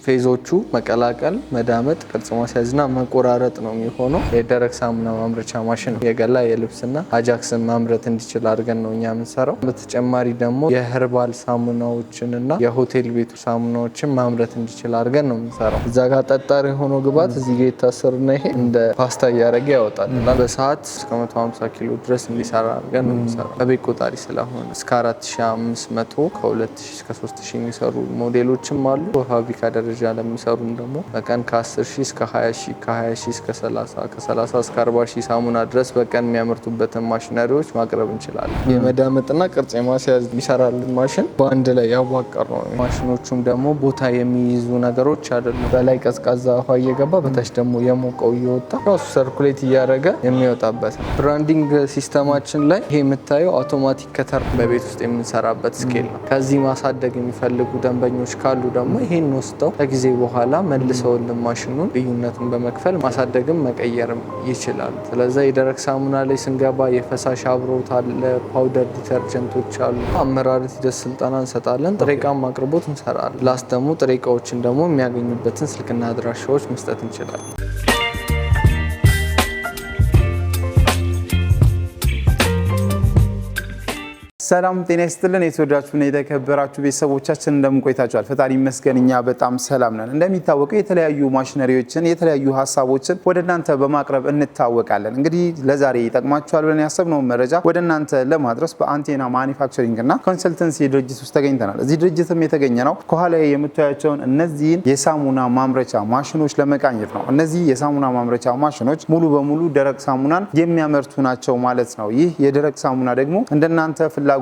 ፌዞቹ መቀላቀል፣ መዳመጥ፣ ቅርጽ ማስያዝና መቆራረጥ ነው የሚሆነው። የደረቅ ሳሙና ማምረቻ ማሽን ነው። የገላ የልብስና አጃክስን ማምረት እንዲችል አድርገን ነው እኛ የምንሰራው። በተጨማሪ ደግሞ የህርባል ሳሙናዎችንና የሆቴል ቤቱ ሳሙናዎችን ማምረት እንዲችል አድርገን ነው የምንሰራው። እዛ ጋር ጠጣር የሆነው ግባት እዚህ ጋር የታሰርና ይሄ እንደ ፓስታ እያደረገ ያወጣል እና በሰዓት እስከ 150 ኪሎ ድረስ እንዲሰራ አድርገን ነው የምንሰራው። በቤት ቆጣሪ ስለሆነ እስከ 4500 ከ2000 እስከ 3000 የሚሰሩ ሞዴሎችም አሉ። በፋብሪካ ደረጃ ለሚሰሩም ደግሞ በቀን ከ10000 እስከ 20000 ከ20000 እስከ 30 ከ30 እስከ 40000 ሳሙና ድረስ በቀን የሚያመርቱበትን ማሽነሪዎች ማቅረብ እንችላለን። የመዳመጥና ቅርጽ የማስያዝ የሚሰራልን ማሽን በአንድ ላይ ያዋቀር ነው። ማሽኖቹም ደግሞ ቦታ የሚይዙ ነገሮች አይደሉም። በላይ ቀዝቃዛ ውሃ እየገባ በታች ደግሞ የሞቀው እየወጣ ራሱ ሰርኩሌት እያደረገ የሚወጣበት ነው። ብራንዲንግ ሲስተማችን ላይ ይሄ የምታየው አውቶማቲክ ከተር በቤት ውስጥ የምንሰራበት ስኬል ነው። ከዚህ ማሳደግ የሚፈልጉ ደንበኞች ካሉ ደግሞ ይሄን ወስደው ከጊዜ በኋላ መልሰውልን ማሽኑን ልዩነቱን በመክፈል ማሳደግም መቀየርም ይችላሉ። ስለዚህ የደረቅ ሳሙና ላይ ስንገባ የፈሳሽ አብሮት አለ፣ ፓውደር ዲተርጀንቶች አሉ። አመራረት ሂደት ስልጠና እንሰጣለን። ጥሬ ዕቃም አቅርቦት እንሰራለን። ላስ ደግሞ ጥሬ ዕቃዎችን ደግሞ የሚያገኙበትን ስልክና አድራሻዎች መስጠት እንችላለን። ሰላም ጤና ይስጥልን። የተወዳችሁና የተከበራችሁ ቤተሰቦቻችን እንደምን ቆይታችኋል? ፈጣሪ ይመስገን እኛ በጣም ሰላም ነን። እንደሚታወቀው የተለያዩ ማሽነሪዎችን የተለያዩ ሀሳቦችን ወደ እናንተ በማቅረብ እንታወቃለን። እንግዲህ ለዛሬ ይጠቅማችኋል ብለን ያሰብነውን መረጃ ወደ እናንተ ለማድረስ በአንቴና ማኒፋክቸሪንግ እና ኮንሰልተንሲ ድርጅት ውስጥ ተገኝተናል። እዚህ ድርጅትም የተገኘ ነው ከኋላ የምታያቸውን እነዚህን የሳሙና ማምረቻ ማሽኖች ለመቃኘት ነው። እነዚህ የሳሙና ማምረቻ ማሽኖች ሙሉ በሙሉ ደረቅ ሳሙናን የሚያመርቱ ናቸው ማለት ነው። ይህ የደረቅ ሳሙና ደግሞ እንደናንተ ፍላጎትና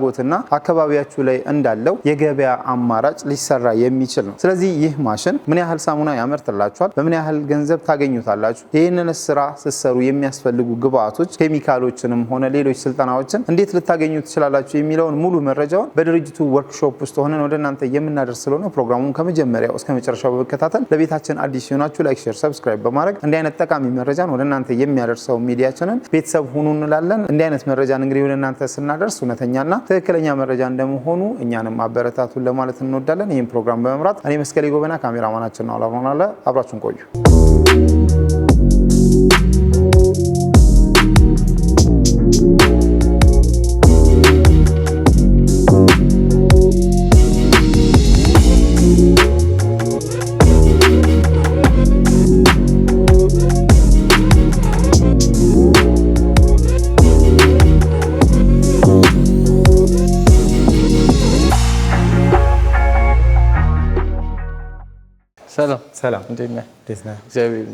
አካባቢያችሁ ላይ እንዳለው የገበያ አማራጭ ሊሰራ የሚችል ነው። ስለዚህ ይህ ማሽን ምን ያህል ሳሙና ያመርትላችኋል፣ በምን ያህል ገንዘብ ታገኙታላችሁ፣ ይህንን ስራ ስትሰሩ የሚያስፈልጉ ግብአቶች፣ ኬሚካሎችንም ሆነ ሌሎች ስልጠናዎችን እንዴት ልታገኙ ትችላላችሁ የሚለውን ሙሉ መረጃውን በድርጅቱ ወርክሾፕ ውስጥ ሆነን ወደ እናንተ የምናደርስ ስለሆነ ፕሮግራሙን ከመጀመሪያው እስከ መጨረሻው በመከታተል ለቤታችን አዲስ ሲሆናችሁ ላይክ፣ ሼር፣ ሰብስክራይብ በማድረግ እንዲህ አይነት ጠቃሚ መረጃን ወደ እናንተ የሚያደርሰው ሚዲያችንን ቤተሰብ ሁኑ እንላለን። እንዲህ አይነት መረጃን እንግዲህ ወደ እናንተ ስናደርስ እውነተኛና ትክክለኛ መረጃ እንደመሆኑ እኛንም አበረታቱን ለማለት እንወዳለን። ይህን ፕሮግራም በመምራት እኔ መስቀሌ ጎበና፣ ካሜራማናችን ነው አላማናለ። አብራችሁን ቆዩ። ሰላም እንዴት ነህ? እግዚአብሔር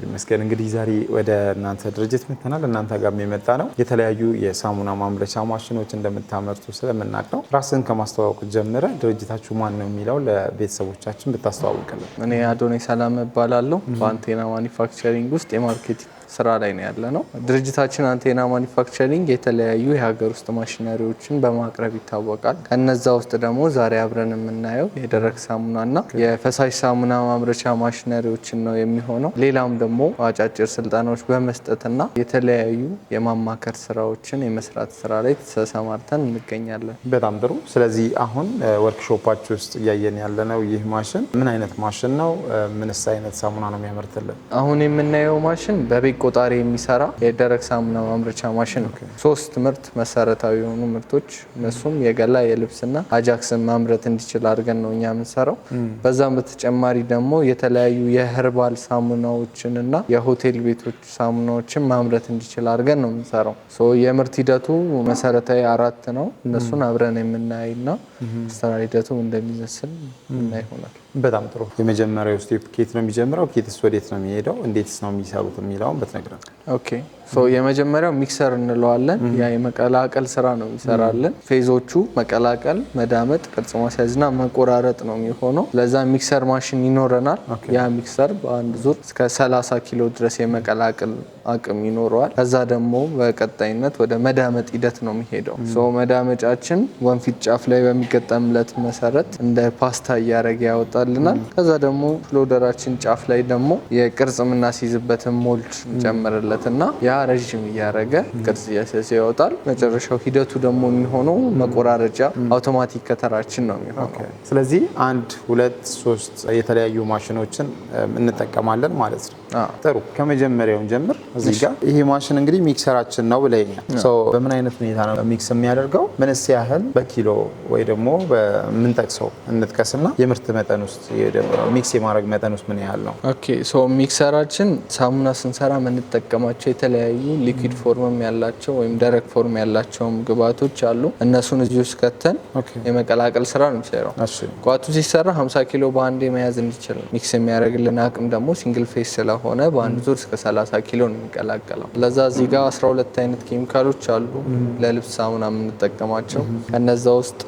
ይመስገን። እንግዲህ ዛሬ ወደ እናንተ ድርጅት መጥተናል። እናንተ ጋር የመጣ ነው የተለያዩ የሳሙና ማምረቻ ማሽኖች እንደምታመርቱ ስለምናውቅ ነው። ራስን ከማስተዋወቅ ጀምረ ድርጅታችሁ ማን ነው የሚለው ለቤተሰቦቻችን ብታስተዋውቅልን። እኔ አዶናይ ሰላም እባላለሁ። በአንቴና ማኒፋክቸሪንግ ውስጥ የማርኬቲንግ ስራ ላይ ነው ያለ ነው። ድርጅታችን አንቴና ማኒፋክቸሪንግ የተለያዩ የሀገር ውስጥ ማሽነሪዎችን በማቅረብ ይታወቃል። ከነዛ ውስጥ ደግሞ ዛሬ አብረን የምናየው የደረቅ ሳሙናና የፈሳሽ ሳሙና ማምረቻ ማሽነሪዎችን ነው የሚሆነው። ሌላም ደግሞ አጫጭር ስልጠናዎች በመስጠትና የተለያዩ የማማከር ስራዎችን የመስራት ስራ ላይ ተሰማርተን እንገኛለን። በጣም ጥሩ። ስለዚህ አሁን ወርክሾፓችሁ ውስጥ እያየን ያለነው ይህ ማሽን ምን አይነት ማሽን ነው? ምንስ አይነት ሳሙና ነው የሚያመርትልን? አሁን የምናየው ማሽን በቤት ቆጣሪ የሚሰራ የደረቅ ሳሙና ማምረቻ ማሽን ነው። ሶስት ምርት መሰረታዊ የሆኑ ምርቶች እነሱም የገላ የልብስና አጃክስን ማምረት እንዲችል አድርገን ነው እኛ የምንሰራው። በዛም በተጨማሪ ደግሞ የተለያዩ የህርባል ሳሙናዎችንና የሆቴል ቤቶች ሳሙናዎችን ማምረት እንዲችል አድርገን ነው የምንሰራው። የምርት ሂደቱ መሰረታዊ 4 ነው። እነሱን አብረን የምናይና ስራ ሂደቱ እንደሚመስል እናይ ይሆናል። በጣም ጥሩ። የመጀመሪያው ስቴፕ ኬት ነው የሚጀምረው? ኬትስ ወዴት ነው የሚሄደው? እንዴትስ ነው የሚሰሩት የሚለውን በትነግረን። ኦኬ የመጀመሪያው ሚክሰር እንለዋለን። ያ የመቀላቀል ስራ ነው የሚሰራልን። ፌዞቹ መቀላቀል፣ መዳመጥ፣ ቅርጽ ማስያዝና መቆራረጥ ነው የሚሆነው። ለዛ ሚክሰር ማሽን ይኖረናል። ያ ሚክሰር በአንድ ዙር እስከ 30 ኪሎ ድረስ የመቀላቀል አቅም ይኖረዋል። ከዛ ደግሞ በቀጣይነት ወደ መዳመጥ ሂደት ነው የሚሄደው። መዳመጫችን ወንፊት ጫፍ ላይ በሚገጠምለት መሰረት እንደ ፓስታ እያደረገ ያወጣ ያወጣልናል። ከዛ ደግሞ ሎደራችን ጫፍ ላይ ደግሞ የቅርጽ የምናስይዝበትን ሞልድ እንጨምርለትና ያ ረዥም እያረገ ቅርጽ እያስያዘ ያወጣል። መጨረሻው ሂደቱ ደግሞ የሚሆነው መቆራረጫ አውቶማቲክ ከተራችን ነው የሚሆነው። ስለዚህ 1 2 3 የተለያዩ ማሽኖችን እንጠቀማለን ማለት ነው። ጥሩ ከመጀመሪያውን ጀምር። እዚህ ጋር ይሄ ማሽን እንግዲህ ሚክሰራችን ነው ብለኛል። በምን አይነት ሁኔታ ነው ሚክስ የሚያደርገው? ምንስ ያህል በኪሎ ወይ ደግሞ በምንጠቅሰው እንጥቀስና የምርት መጠን ውስጥ ሚክስ የማድረግ መጠን ውስጥ ምን ያህል ነው? ኦኬ ሚክሰራችን ሳሙና ስንሰራ የምንጠቀማቸው የተለያዩ ሊኩዊድ ፎርምም ያላቸው ወይም ደረቅ ፎርም ያላቸውም ግብአቶች አሉ። እነሱን እዚህ ውስጥ ከተን የመቀላቀል ስራ ነው የሚሰራው። ቋቱ ሲሰራ 50 ኪሎ በአንዴ መያዝ እንዲችል ሚክስ የሚያደርግልን አቅም ደግሞ ሲንግል ፌስ ስለሆነ በአንድ ዙር እስከ 30 ኪሎ ነው የሚቀላቀለው። ለዛ እዚህ ጋር 12 አይነት ኬሚካሎች አሉ ለልብስ ሳሙና የምንጠቀማቸው። ከነዛ ውስጥ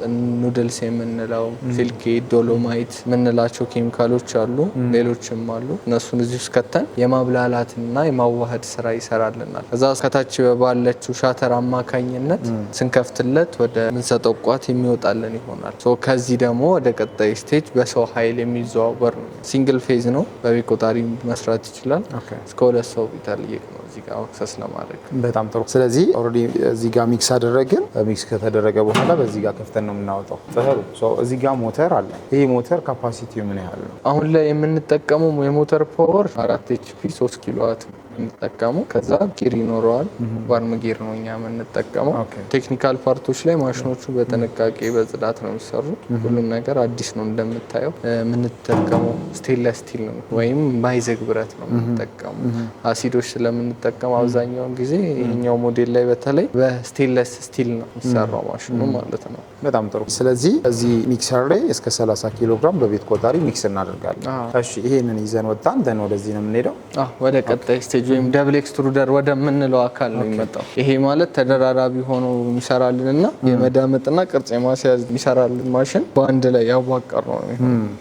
ኑድልስ የምንለው ሲልኬት፣ ዶሎማይት የምንላቸው ኬሚካሎች አሉ። ሌሎችም አሉ። እነሱን እዚህ ውስጥ ከተን የማብላላትና የማዋሃድ ስራ ይሰራልናል። ከዛ ከታች ባለችው ሻተር አማካኝነት ስንከፍትለት ወደ ምንሰጠው ቋት የሚወጣልን ይሆናል። ከዚህ ደግሞ ወደ ቀጣይ ስቴጅ በሰው ኃይል የሚዘዋወር ነው። ሲንግል ፌዝ ነው። በቤት ቆጣሪ መስራት ይችላል። እስከ 2 ሰው ቢታልየቅ ነው እዚህ ጋር አክሰስ ለማድረግ። በጣም ጥሩ። ስለዚህ ኦልሬዲ እዚህ ጋር ሚክስ አደረግን። ሚክስ ከተደረገ በኋላ በዚህ ጋር ከፍተን ነው የምናወጣው። ጥሩ። እዚህ ጋር ሞተር አለ። ይሄ ሞተር ካፓሲቲው ምን ያህል ነው? አሁን ላይ የምንጠቀመው የሞተር ፓወር 4 HP 3 ኪሎዋት የምንጠቀመው። ከዛ ጊር ይኖረዋል። ዋርም ጊር ነው እኛ የምንጠቀመው። ቴክኒካል ፓርቶች ላይ ማሽኖቹ በጥንቃቄ በጽዳት ነው የሚሰሩት። ሁሉም ነገር አዲስ ነው እንደምታየው። የምንጠቀመው ስቴንለስ ስቲል ነው ወይም ማይዘግ ብረት ነው የምንጠቀመው። አሲዶች ስለምንጠቀም አብዛኛውን ጊዜ ይሄኛው ሞዴል ላይ በተለይ በስቴንለስ ስቲል ነው የሚሰራው ማሽኑ ማለት ነው። በጣም ጥሩ። ስለዚህ እዚህ ሚክሰር ላይ እስከ 30 ኪሎ ግራም በቤት ቆጣሪ ሚክስ እናደርጋለን። እሺ ይሄንን ይዘን ወጣን። ደን ወደዚህ ነው የምንሄደው። ወደ ቀጣይ ስቴጅ ወይም ደብል ኤክስትሩደር ወደምንለው አካል ነው የሚመጣው። ይሄ ማለት ተደራራቢ ሆኖ የሚሰራልንና የመዳመጥና ቅርጽ የማስያዝ የሚሰራልን ማሽን በአንድ ላይ ያዋቀር ነው።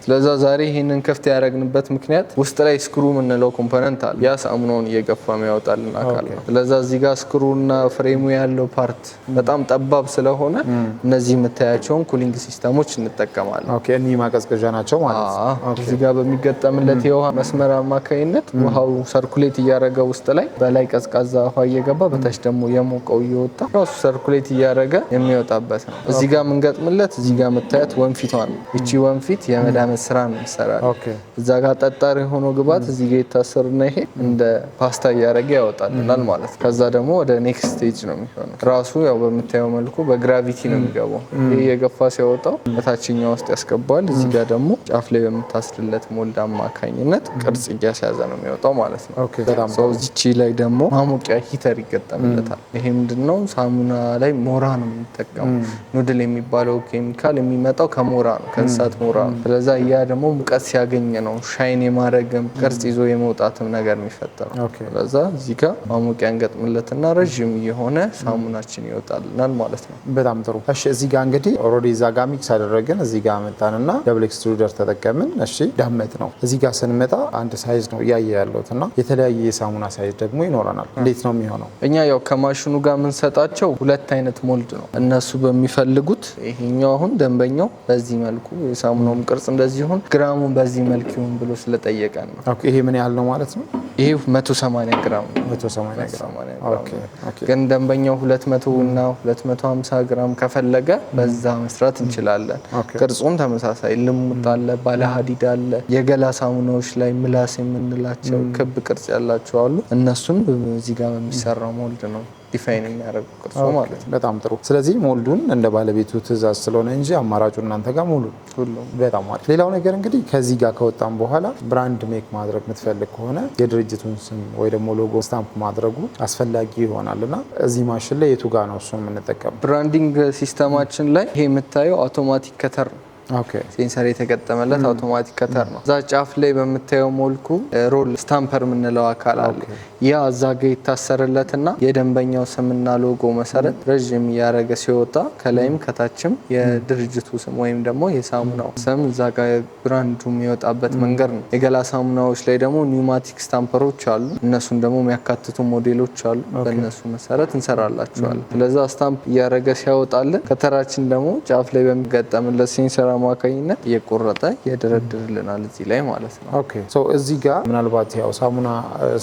ስለዛ ዛሬ ይሄንን ክፍት ያደረግንበት ምክንያት ውስጥ ላይ ስክሩ የምንለው ኮምፖነንት አለ። ያ ሳሙናውን እየገፋ የሚያወጣልን አካል ነው። ስለዛ እዚህ ጋር ስክሩና ፍሬሙ ያለው ፓርት በጣም ጠባብ ስለሆነ እነዚህ የምታያቸውን ኩሊንግ ሲስተሞች እንጠቀማለን። ኦኬ እነዚህ ማቀዝቀዣ ናቸው ማለት ነው። እዚህ ጋር በሚገጠምለት የውሃ መስመር አማካኝነት ውሃው ሰርኩሌት እያደረገ ውስጥ ላይ በላይ ቀዝቃዛ ውሃ እየገባ በታች ደግሞ የሞቀው እየወጣ ራሱ ሰርኩሌት እያደረገ የሚወጣበት ነው። እዚህ ጋር የምንገጥምለት እዚህ ጋር የምታያት ወንፊቷን ነው። እቺ ወንፊት የመዳመጥ ስራ ነው ይሰራል። እዛ ጋር ጠጣር የሆነው ግባት እዚህ ጋር ይታሰርና ይሄ እንደ ፓስታ እያደረገ ያወጣልናል ማለት ነው። ከዛ ደግሞ ወደ ኔክስት ስቴጅ ነው የሚሆነው። ራሱ ያው በምታየው መልኩ በግራቪቲ ነው የሚገባው። ይሄ የገፋ ሲያወጣው በታችኛው ውስጥ ያስገባዋል። እዚህ ጋር ደግሞ ጫፍ ላይ በምታስርለት ሞልድ አማካኝነት ቅርጽ እያስያዘ ነው የሚወጣው ማለት ነው። እዚቺ ላይ ደግሞ ማሞቂያ ሂተር ይገጠምለታል። ይሄ ምንድነው? ሳሙና ላይ ሞራ ነው የምንጠቀመው። ኑድል የሚባለው ኬሚካል የሚመጣው ከሞራ ነው፣ ከእንስሳት ሞራ ነው። ስለዛ ያ ደግሞ ሙቀት ሲያገኝ ነው ሻይን የማድረግም ቅርጽ ይዞ የመውጣትም ነገር የሚፈጠረው። ስለዛ እዚህ ጋር ማሞቂያ እንገጥምለትና ረዥም የሆነ ሳሙናችን ይወጣልናል ማለት ነው። በጣም ጥሩ። እሺ እዚህ ጋር እንግዲህ ኦልሬዲ እዛ ጋር ሚክስ አደረግን። እዚህ ጋር መጣንና ደብል ኤክስትሩደር ተጠቀምን። እሺ ዳመጥ ነው። እዚህ ጋር ስንመጣ አንድ ሳይዝ ነው እያየ ያለውትና የተለያየ የሳሙና ሳይዝ ደግሞ ይኖረናል። እንዴት ነው የሚሆነው? እኛ ያው ከማሽኑ ጋር የምንሰጣቸው 2 አይነት ሞልድ ነው እነሱ በሚፈልጉት። ይሄኛው አሁን ደንበኛው በዚህ መልኩ የሳሙናውም ቅርጽ እንደዚህ ይሁን ግራሙን በዚህ መልክ ይሁን ብሎ ስለጠየቀን ነው። ኦኬ ይሄ ምን ያህል ነው ማለት ነው? ይሄ 180 ግራም ነው። 180 ግራም። ኦኬ ግን ደንበኛው 200 እና 250 ግራም ከፈለገ በዛ መስራት እንችላለን። ቅርጹም ተመሳሳይ ልሙጥ አለ፣ ባለ ሀዲድ አለ። የገላ ሳሙናዎች ላይ ምላስ የምንላቸው ክብ ቅርጽ ያላቸው አሉ። እነሱን እዚህ ጋር በሚሰራው ሞልድ ነው ዲፋይን የሚያደርጉ ቅርጹ ማለት ነው። በጣም ጥሩ። ስለዚህ ሞልዱን እንደ ባለቤቱ ትእዛዝ ስለሆነ እንጂ አማራጩ እናንተ ጋር ሙሉ ሁሉም። በጣም አሪፍ። ሌላው ነገር እንግዲህ ከዚህ ጋር ከወጣም በኋላ ብራንድ ሜክ ማድረግ የምትፈልግ ከሆነ የድርጅቱን ስም ወይ ደግሞ ሎጎ ስታምፕ ማድረጉ አስፈላጊ ይሆናል እና እዚህ ማሽን ላይ የቱ ጋር ነው እሱን የምንጠቀም? ብራንዲንግ ሲስተማችን ላይ ይሄ የምታየው አውቶማቲክ ከተር ነው። ሴንሰር የተገጠመለት አውቶማቲክ ከተር ነው። እዛ ጫፍ ላይ በምታየው መልኩ ሮል ስታምፐር የምንለው አካል አለ። ያ እዛ ጋ ይታሰርለትና የደንበኛው ስምና ሎጎ መሰረት ረዥም እያደረገ ሲወጣ ከላይም ከታችም የድርጅቱ ስም ወይም ደግሞ የሳሙናው ስም እዛ ጋ ብራንዱ የሚወጣበት መንገድ ነው። የገላ ሳሙናዎች ላይ ደግሞ ኒውማቲክ ስታምፐሮች አሉ። እነሱን ደግሞ የሚያካትቱ ሞዴሎች አሉ። በእነሱ መሰረት እንሰራላቸዋለን። ስለዛ ስታምፕ እያደረገ ሲያወጣልን ከተራችን ደግሞ ጫፍ ላይ በሚገጠምለት ሴንሰር አማካኝነት እየቆረጠ እየደረድርልናል እዚህ ላይ ማለት ነው። ኦኬ ሶ እዚህ ጋር ምናልባት ያው ሳሙና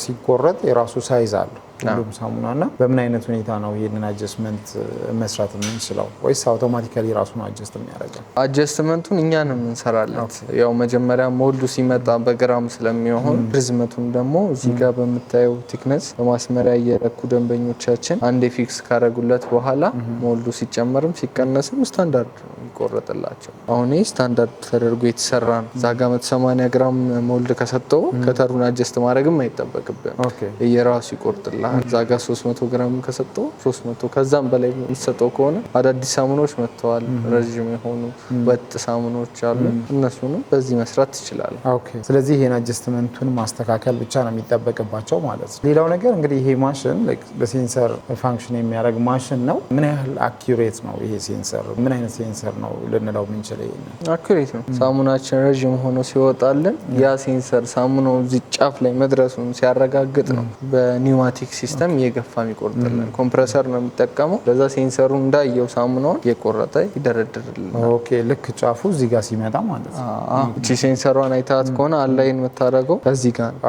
ሲቆረጥ የራሱ ሳይዝ አለው ሁሉም ሳሙናና በምን አይነት ሁኔታ ነው ይሄንን አጀስትመንት መስራት የምንችለው ወይስ አውቶማቲካሊ ራሱን አጀስት የሚያደርገው? አጀስትመንቱን እኛ ነው የምንሰራለት። ያው መጀመሪያ ሞልዱ ሲመጣ በግራም ስለሚሆን ርዝመቱን ደግሞ እዚህ ጋር በምታየው ቲክነስ በማስመሪያ እየለኩ ደንበኞቻችን አንዴ ፊክስ ካረጉለት በኋላ ሞልዱ ሲጨመርም ሲቀነስም ስታንዳርድ ይቆረጥላቸው። አሁን ይህ ስታንዳርድ ተደርጎ የተሰራ ነው። እዛ ጋ 180 ግራም ሞልድ ከሰጠው ከተሩን አጀስት ማድረግም አይጠበቅብን፣ እየራሱ ይቆርጥላል። እዛ ጋ 300 ግራም ከሰጠው 300 ከዛም በላይ የሚሰጠው ከሆነ አዳዲስ ሳሙናዎች መጥተዋል። ረዥም የሆኑ ወጥ ሳሙናዎች አሉ። እነሱንም በዚህ መስራት ትችላል። ኦኬ ስለዚህ ይሄን አጀስትመንቱን ማስተካከል ብቻ ነው የሚጠበቅባቸው ማለት ነው። ሌላው ነገር እንግዲህ ይሄ ማሽን በሴንሰር ፋንክሽን የሚያደርግ ማሽን ነው። ምን ያህል አኪዩሬት ነው ይሄ ሴንሰር? ምን አይነት ሴንሰር ነው ልንለው የምንችለው? አኪዩሬት ነው። ሳሙናችን ረዥም ሆኖ ሲወጣልን ያ ሴንሰር ሳሙናው እዚህ ጫፍ ላይ መድረሱን ሲያረጋግጥ ነው በኒውማቲክ ሲስተም እየገፋ የሚቆርጥልን። ኮምፕረሰር ነው የሚጠቀመው። ለዛ ሴንሰሩ እንዳየው ሳሙናውን እየቆረጠ ይደረድርልናል። ኦኬ ልክ ጫፉ እዚህ ጋር ሲመጣ ማለት ነው። እቺ ሴንሰሯን አይታት ከሆነ አላይን የምታደርገው እዚህ ጋር ነው።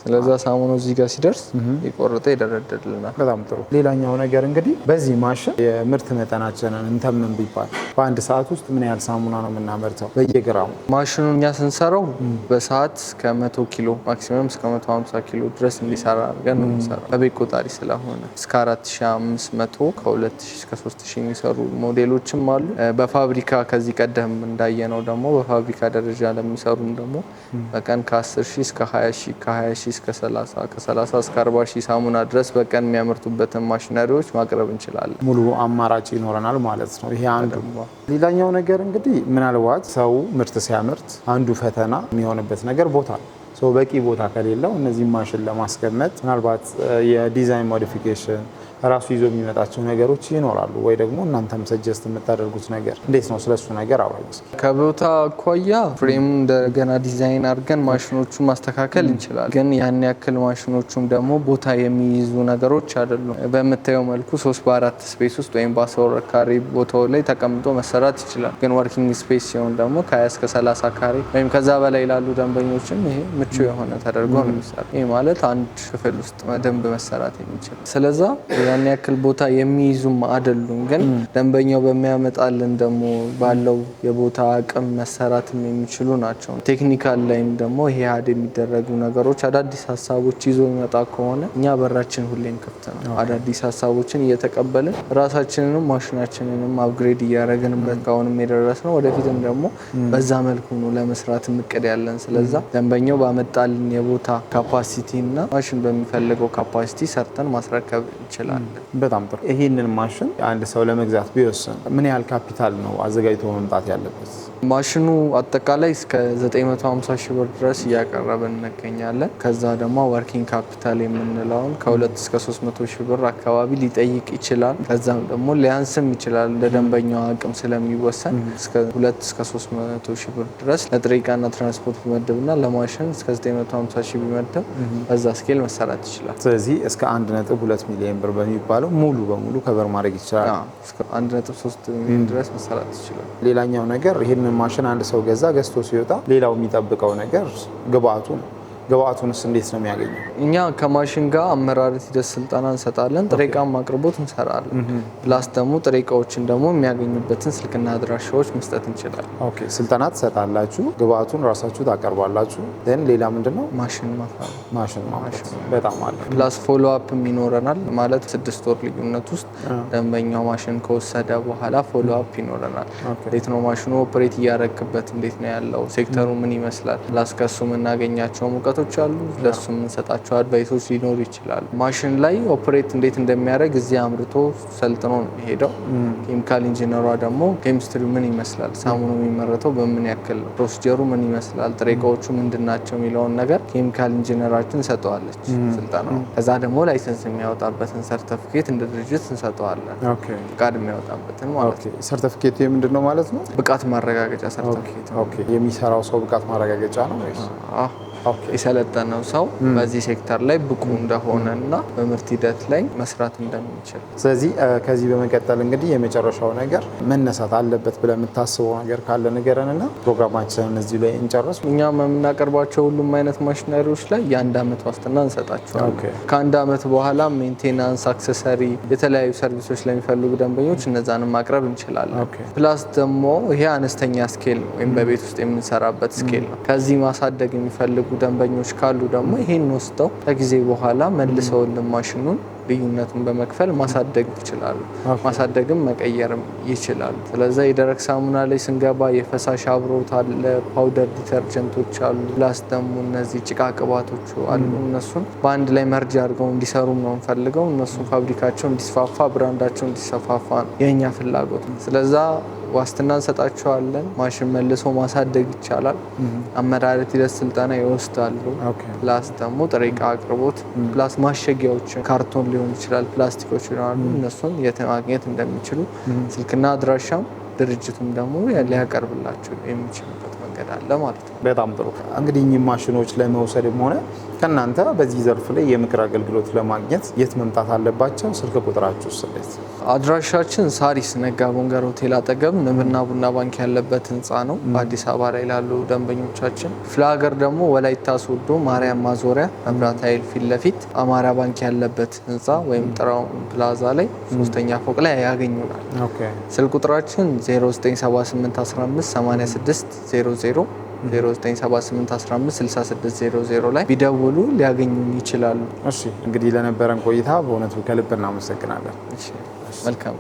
ስለዛ ሳሙናው እዚህ ጋር ሲደርስ ይቆርጠ ይደረድልናል። በጣም ጥሩ። ሌላኛው ነገር እንግዲህ በዚህ ማሽን የምርት መጠናችንን እንተምን ቢባል በአንድ ሰዓት ውስጥ ምን ያህል ሳሙና ነው የምናመርተው በየግራሙ? ማሽኑን እኛ ስንሰራው በሰዓት እስከ 100 ኪሎ ማክሲመም እስከ 150 ኪሎ ድረስ እንዲሰራ አድርገን ነው የምንሰራው። በቤት ቆጣሪ ስለሆነ እስከ 4500 ከ2000 እስከ 3000 የሚሰሩ ሞዴሎችም አሉ። በፋብሪካ ከዚህ ቀደም እንዳየነው ደግሞ በፋብሪካ ደረጃ ለሚሰሩም ደግሞ በቀን ከ10 ሺህ እስከ 20 ሺህ ከ20 ሺህ እስከ 30 ከ30 እስከ 40 ሺህ ሳሙና ድረስ በቀን የሚያመርቱበትን ማሽነሪዎች ማቅረብ እንችላለን። ሙሉ አማራጭ ይኖረናል ማለት ነው። ይሄ አንዱ። ሌላኛው ነገር እንግዲህ ምናልባት ሰው ምርት ሲያመርት አንዱ ፈተና የሚሆንበት ነገር ቦታ ነው። በቂ ቦታ ከሌለው እነዚህ ማሽን ለማስቀመጥ ምናልባት የዲዛይን ሞዲፊኬሽን ራሱ ይዞ የሚመጣቸው ነገሮች ይኖራሉ ወይ ደግሞ እናንተም ሰጀስት የምታደርጉት ነገር እንዴት ነው? ስለሱ ነገር አውራኝ። ከቦታ አኳያ ፍሬም እንደገና ዲዛይን አድርገን ማሽኖቹን ማስተካከል እንችላለን። ግን ያን ያክል ማሽኖቹም ደግሞ ቦታ የሚይዙ ነገሮች አይደሉም። በምታየው መልኩ 3x4 ስፔስ ውስጥ ወይም በ12 ካሬ ቦታው ላይ ተቀምጦ መሰራት ይችላል። ግን ወርኪንግ ስፔስ ሲሆን ደግሞ ከ20 እስከ 30 ካሬ ወይም ከዛ በላይ ላሉ ደንበኞችም ይሄ ምቹ የሆነ ተደርጎ ነው የሚሰራው። ይሄ ማለት አንድ ክፍል ውስጥ ደንብ መሰራት የሚችል ስለዛ ያን ያክል ቦታ የሚይዙም አይደሉም። ግን ደንበኛው በሚያመጣልን ደግሞ ባለው የቦታ አቅም መሰራትም የሚችሉ ናቸው። ቴክኒካል ላይም ደግሞ ይሄ አድ የሚደረጉ ነገሮች አዳዲስ ሀሳቦች ይዞ የሚመጣ ከሆነ እኛ በራችን ሁሌም ክፍት ነው። አዳዲስ ሀሳቦችን እየተቀበልን ራሳችንንም ማሽናችንንም አፕግሬድ እያደረግንበት ካሁንም የደረስነው ወደፊትም ደግሞ በዛ መልኩ ነው ለመስራት እቅድ ያለን። ስለዛ ደንበኛው ባመጣልን የቦታ ካፓሲቲ እና ማሽን በሚፈልገው ካፓሲቲ ሰርተን ማስረከብ እንችላለን። በጣም ጥሩ። ይህንን ማሽን አንድ ሰው ለመግዛት ቢወስን ምን ያህል ካፒታል ነው አዘጋጅቶ መምጣት ያለበት? ማሽኑ አጠቃላይ እስከ 950 ሺህ ብር ድረስ እያቀረብን እንገኛለን። ከዛ ደግሞ ወርኪንግ ካፒታል የምንለውን ከ2 እስከ 300 ሺህ ብር አካባቢ ሊጠይቅ ይችላል። ከዛም ደግሞ ሊያንስም ይችላል እንደ ደንበኛው አቅም ስለሚወሰን እስከ 2 እስከ 300 ሺህ ብር ድረስ ለጥሬ ዕቃና ትራንስፖርት ቢመደብና ለማሽን እስከ 950 ሺህ ቢመደብ በዛ ስኬል መሰራት ይችላል። ስለዚህ እስከ 1.2 ሚሊዮን ብር በሚባለው ሙሉ በሙሉ ከበር ማድረግ ይችላል። እስከ 1.3 ሚሊዮን ድረስ መሰራት ይችላል። ሌላኛው ነገር ይህንን ማሽን አንድ ሰው ገዝቶ ሲወጣ ሌላው የሚጠብቀው ነገር ግብአቱ ነው። ግብአቱንስ እንዴት ነው የሚያገኘው? እኛ ከማሽን ጋር አመራረት ሂደት ስልጠና እንሰጣለን። ጥሬ ዕቃ አቅርቦት እንሰራለን። ፕላስ ደግሞ ጥሬ ዕቃዎችን ደግሞ የሚያገኙበትን ስልክና አድራሻዎች መስጠት እንችላለን። ኦኬ ስልጠና ትሰጣላችሁ፣ ግብአቱን ራሳችሁ ታቀርባላችሁ። ሌላ ምንድነው? ማሽን ማፍራት በጣም አለ። ፕላስ ፎሎ አፕም ይኖረናል። ማለት 6 ወር ልዩነት ውስጥ ደንበኛው ማሽን ከወሰደ በኋላ ፎሎ አፕ ይኖረናል። እንዴት ነው ማሽኑ ኦፕሬት እያደረግበት፣ እንዴት ነው ያለው፣ ሴክተሩ ምን ይመስላል፣ ፕላስ ከሱ የምናገኛቸው ሙቀቶች አሉ። ለሱ የምንሰጣቸው አድቫይሶች ሊኖሩ ይችላሉ። ማሽን ላይ ኦፕሬት እንዴት እንደሚያደርግ እዚህ አምርቶ ሰልጥኖ ነው የሚሄደው። ኬሚካል ኢንጂነሯ ደግሞ ኬሚስትሪው ምን ይመስላል፣ ሳሙኑ የሚመረተው በምን ያክል፣ ፕሮሲጀሩ ምን ይመስላል፣ ጥሬ ዕቃዎቹ ምንድናቸው የሚለውን ነገር ኬሚካል ኢንጂነራችን እንሰጠዋለች ስልጠናው። ከዛ ደግሞ ላይሰንስ የሚያወጣበትን ሰርተፊኬት እንደ ድርጅት እንሰጠዋለን። ፍቃድ የሚያወጣበትን ማለት ነው። ሰርተፊኬቱ ምንድን ነው ማለት ነው? ብቃት ማረጋገጫ ሰርተፊኬት። የሚሰራው ሰው ብቃት ማረጋገጫ ነው ወይስ? የሰለጠነው ሰው በዚህ ሴክተር ላይ ብቁ እንደሆነና በምርት ሂደት ላይ መስራት እንደሚችል። ስለዚህ ከዚህ በመቀጠል እንግዲህ የመጨረሻው ነገር መነሳት አለበት ብለህ የምታስበው ነገር ካለ ንገረንና ፕሮግራማችንን እዚህ ላይ እንጨርስ። እኛም የምናቀርባቸው ሁሉም አይነት ማሽነሪዎች ላይ የ1 ዓመት ዋስትና እንሰጣቸዋለን። ከ1 ዓመት በኋላ ሜንቴናንስ፣ አክሰሰሪ፣ የተለያዩ ሰርቪሶች ለሚፈልጉ ደንበኞች እነዛንም ማቅረብ እንችላለን። ፕላስ ደግሞ ይሄ አነስተኛ ስኬል ነው ወይም በቤት ውስጥ የምንሰራበት ስኬል ነው። ከዚህ ማሳደግ የሚፈልጉ ደንበኞች ካሉ ደግሞ ይሄን ወስደው ከጊዜ በኋላ መልሰውልን ማሽኑን ልዩነቱን በመክፈል ማሳደግ ይችላሉ። ማሳደግም መቀየርም ይችላሉ። ስለዚህ የደረቅ ሳሙና ላይ ስንገባ የፈሳሽ አብሮት አለ፣ ፓውደር ዲተርጀንቶች አሉ፣ ፕላስ ደግሞ እነዚህ ጭቃ ቅባቶች አሉ። እነሱን በአንድ ላይ መርጅ አድርገው እንዲሰሩ ነው እንፈልገው። እነሱን ፋብሪካቸው እንዲስፋፋ፣ ብራንዳቸው እንዲሰፋፋ ነው የእኛ ፍላጎት። ስለዛ ዋስትና እንሰጣቸዋለን። ማሽን መልሶ ማሳደግ ይቻላል። አመራረት ሂደት ስልጠና ይወስዳሉ። ፕላስ ደግሞ ጥሬ ዕቃ አቅርቦት፣ ፕላስ ማሸጊያዎች ካርቶን ሊሆን ይችላል፣ ፕላስቲኮች ይሆናሉ። እነሱን የት ማግኘት እንደሚችሉ ስልክና አድራሻም ድርጅቱም ደግሞ ሊያቀርብላቸው የሚችልበት መንገድ አለ ማለት ነው። በጣም ጥሩ። እንግዲህ እኚህ ማሽኖች ለመውሰድም ሆነ ከእናንተ በዚህ ዘርፍ ላይ የምክር አገልግሎት ለማግኘት የት መምጣት አለባቸው? ስልክ ቁጥራችሁ ስሌት? አድራሻችን ሳሪስ ነጋ ቦንገር ሆቴል አጠገብ ንብና ቡና ባንክ ያለበት ህንፃ ነው። በአዲስ አበባ ላይ ላሉ ደንበኞቻችን ክፍለ ሀገር ደግሞ ወላይታ ሶዶ ማርያም ማዞሪያ መብራት ኃይል ፊት ለፊት አማራ ባንክ ያለበት ህንፃ ወይም ጥራው ፕላዛ ላይ 3ኛ ፎቅ ላይ ያገኙናል። ስልክ ቁጥራችን 0978158600 0978156600 ላይ ቢደውሉ ሊያገኙን ይችላሉ። እሺ እንግዲህ ለነበረን ቆይታ በእውነቱ ከልብ እናመሰግናለን። እሺ መልካም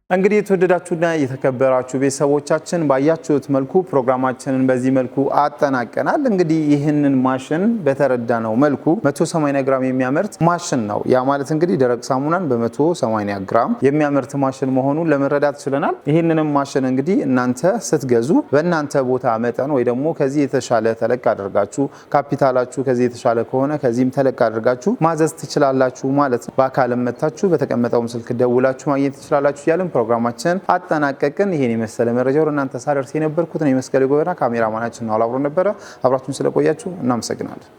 እንግዲህ የተወደዳችሁና የተከበራችሁ ቤተሰቦቻችን ባያችሁት መልኩ ፕሮግራማችንን በዚህ መልኩ አጠናቀናል። እንግዲህ ይህንን ማሽን በተረዳነው መልኩ 180 ግራም የሚያመርት ማሽን ነው። ያ ማለት እንግዲህ ደረቅ ሳሙናን በ180 ግራም የሚያመርት ማሽን መሆኑን ለመረዳት ችለናል። ይህንንም ማሽን እንግዲህ እናንተ ስትገዙ በእናንተ ቦታ መጠን ወይ ደግሞ ከዚህ የተሻለ ተለቅ አድርጋችሁ ካፒታላችሁ ከዚህ የተሻለ ከሆነ ከዚህም ተለቅ አድርጋችሁ ማዘዝ ትችላላችሁ ማለት ነው። በአካልም መታችሁ በተቀመጠውም ስልክ ደውላችሁ ማግኘት ትችላላችሁ ያለን ፕሮግራማችን አጠናቀቅን። ይሄን የመሰለ መረጃ ወደ እናንተ ሳደርስ የነበርኩት ነው መስቀል ጎበና፣ ካሜራማናችን ነው አብሮ ነበረ። አብራችሁን ስለቆያችሁ እናመሰግናለን።